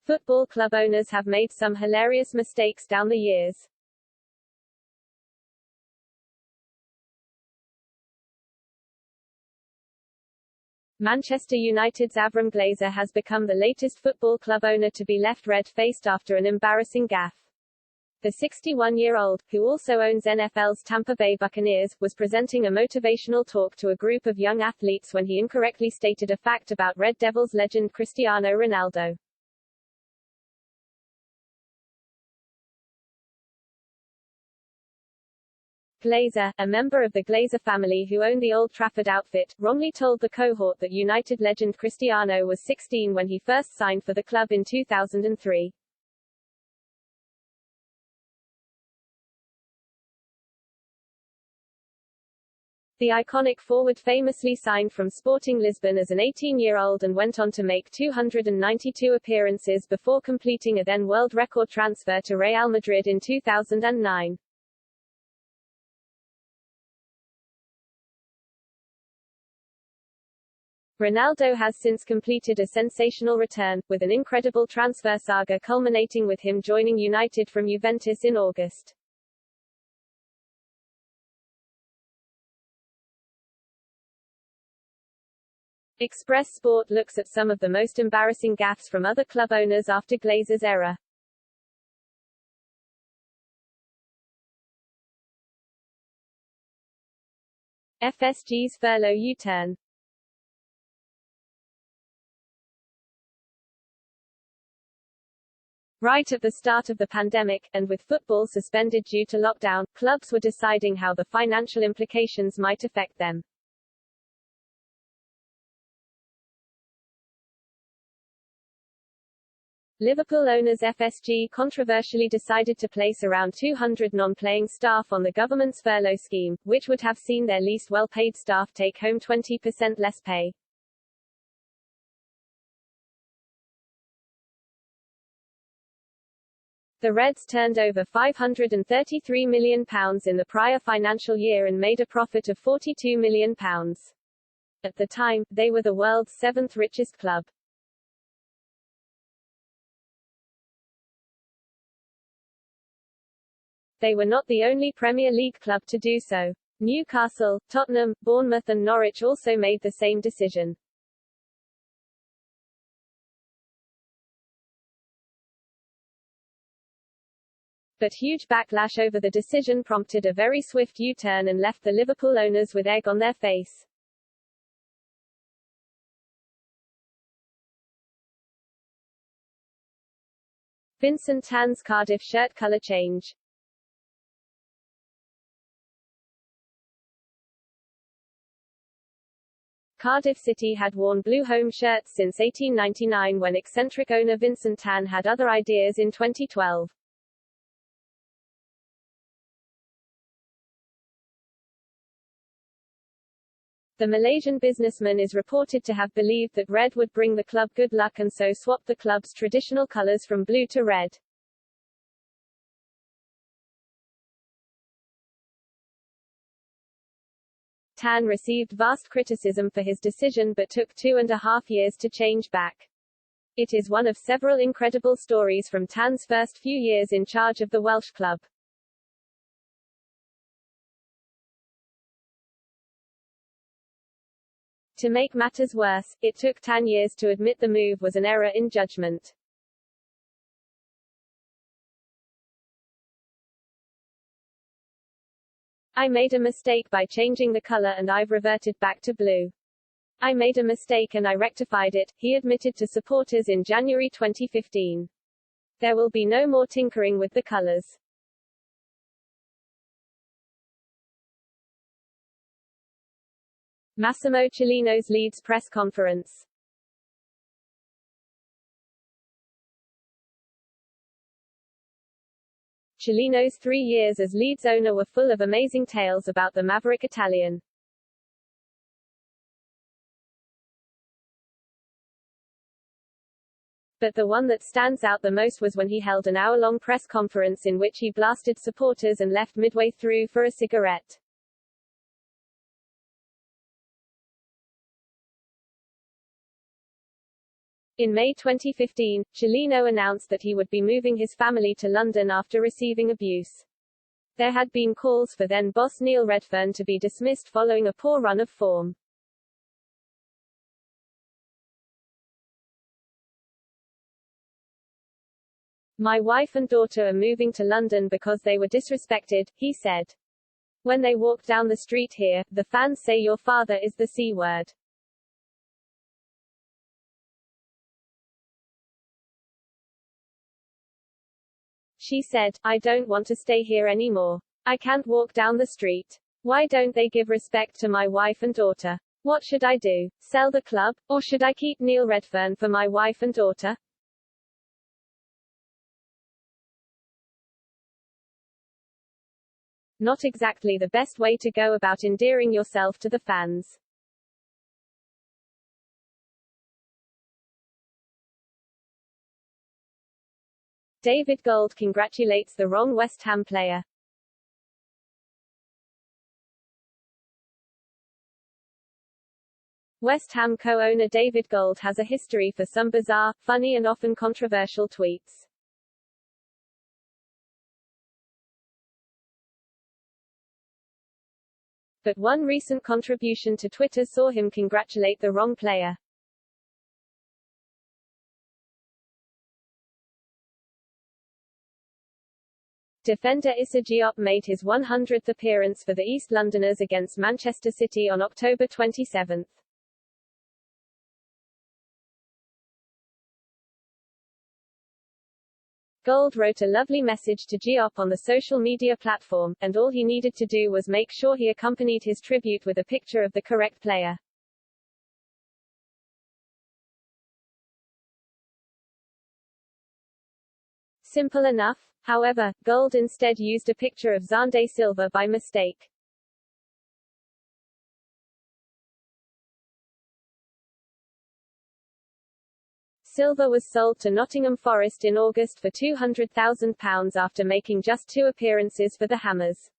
Football club owners have made some hilarious mistakes down the years. Manchester United's Avram Glazer has become the latest football club owner to be left red-faced after an embarrassing gaffe. The 61-year-old, who also owns NFL's Tampa Bay Buccaneers, was presenting a motivational talk to a group of young athletes when he incorrectly stated a fact about Red Devils legend Cristiano Ronaldo. Glazer, a member of the Glazer family who owned the Old Trafford outfit, wrongly told the cohort that United legend Cristiano was 16 when he first signed for the club in 2003. The iconic forward famously signed from Sporting Lisbon as an 18-year-old and went on to make 292 appearances before completing a then-world record transfer to Real Madrid in 2009. Ronaldo has since completed a sensational return, with an incredible transfer saga culminating with him joining United from Juventus in August. Express Sport looks at some of the most embarrassing gaffes from other club owners after Glazer's era. FSG's furlough U-turn. Right at the start of the pandemic, and with football suspended due to lockdown, clubs were deciding how the financial implications might affect them. Liverpool owners FSG controversially decided to place around 200 non-playing staff on the government's furlough scheme, which would have seen their least well-paid staff take home 20% less pay. The Reds turned over £533 million in the prior financial year and made a profit of £42 million. At the time, they were the world's seventh richest club. They were not the only Premier League club to do so. Newcastle, Tottenham, Bournemouth and Norwich also made the same decision. But huge backlash over the decision prompted a very swift U-turn and left the Liverpool owners with egg on their face. Vincent Tan's Cardiff shirt colour change. Cardiff City had worn blue home shirts since 1899 when eccentric owner Vincent Tan had other ideas in 2012. The Malaysian businessman is reported to have believed that red would bring the club good luck and so swapped the club's traditional colors from blue to red. Tan received vast criticism for his decision but took 2.5 years to change back. It is one of several incredible stories from Tan's first few years in charge of the Welsh club. To make matters worse, it took Tan years to admit the move was an error in judgment. I made a mistake by changing the color and I've reverted back to blue. I made a mistake and I rectified it, he admitted to supporters in January 2015. There will be no more tinkering with the colors. Massimo Cellino's Leeds press conference. Cellino's 3 years as Leeds owner were full of amazing tales about the maverick Italian. But the one that stands out the most was when he held an hour-long press conference in which he blasted supporters and left midway through for a cigarette. In May 2015, Cellino announced that he would be moving his family to London after receiving abuse. There had been calls for then-boss Neil Redfern to be dismissed following a poor run of form. My wife and daughter are moving to London because they were disrespected, he said. When they walk down the street here, the fans say your father is the C word. She said, I don't want to stay here anymore. I can't walk down the street. Why don't they give respect to my wife and daughter? What should I do? Sell the club? Or should I keep Neil Redfern for my wife and daughter? Not exactly the best way to go about endearing yourself to the fans. David Gold congratulates the wrong West Ham player. West Ham co-owner David Gold has a history for some bizarre, funny and often controversial tweets. But one recent contribution to Twitter saw him congratulate the wrong player. Defender Issa Diop made his 100th appearance for the East Londoners against Manchester City on October 27. Gold wrote a lovely message to Diop on the social media platform, and all he needed to do was make sure he accompanied his tribute with a picture of the correct player. Simple enough. However, Gold instead used a picture of Xande Silva by mistake. Silva was sold to Nottingham Forest in August for £200,000 after making just 2 appearances for the Hammers.